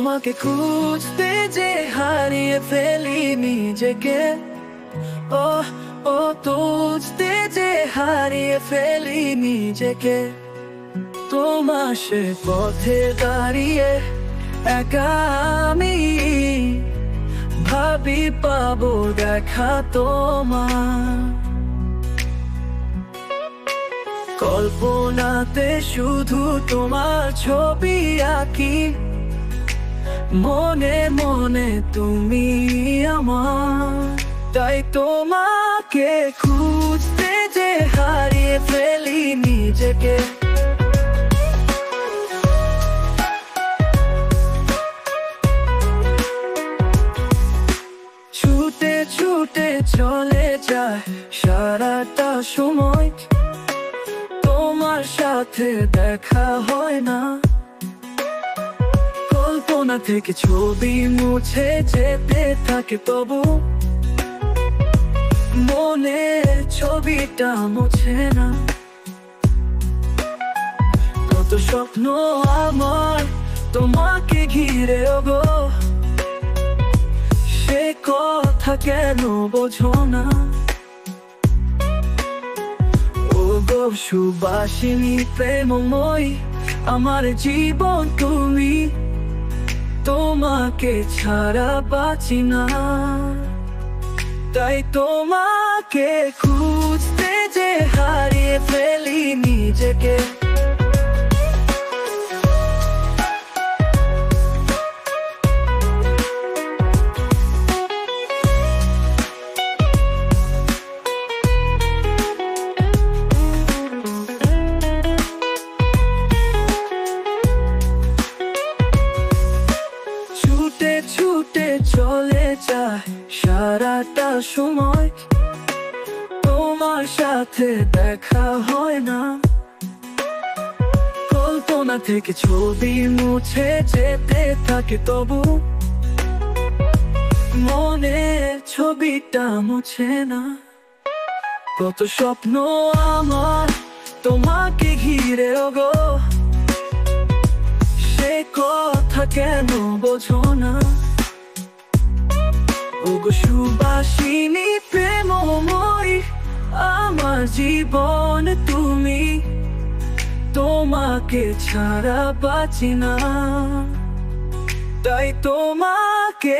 তোমাকে খুঁজতে যে হারিয়ে ফেলি নিজেকে, ও ও খুঁজতে যে হারিয়ে ফেলি নিজেকে। তোমার সে পথে দাঁড়িয়ে একা আমি ভাবি পাবো দেখা তোমার। কল্পনাতে শুধু তোমার ছবি আঁকি, মনে মনে তুমি আমার। তাই তোমাকে খুঁজতে যে হারিয়ে ফেলি নিজেকে। ছুটে ছুটে চলে যায় সারাটা সময়, তোমার সাথে দেখা হয় না। কল্পনা থেকে ছবি মুছে যেতে থাকে, তবু মনে ছবিটা মুছে না। কত স্বপ্ন আমার তোমাকে ঘিরে গো, সে কথা কেন বোঝো না? ও গো সুবাসিনী প্রেমময়ী, আমার জীবন তুমি, তোমাকে ছাড়া বাঁচি না। তাই তোমাকে খুঁজতে যে হারিয়ে ফেলি নিজেকে। ছুটে ছুটে চলে যায় সারাটা সময়, তোমার সাথে দেখা হয় না। কল্পনা থেকে ছবি মুছে যেতে থাকে, তবু মনে ছবিটা মুছে না। কত স্বপ্ন আমার তোমাকে ঘিরে গো, সে কথা কেন বোঝো না? ও গো সুবাসিনী প্রেমময়ী, আমার জীবন তুমি, তোমাকে ছাড়া বাঁচি না। তাই তোমাকে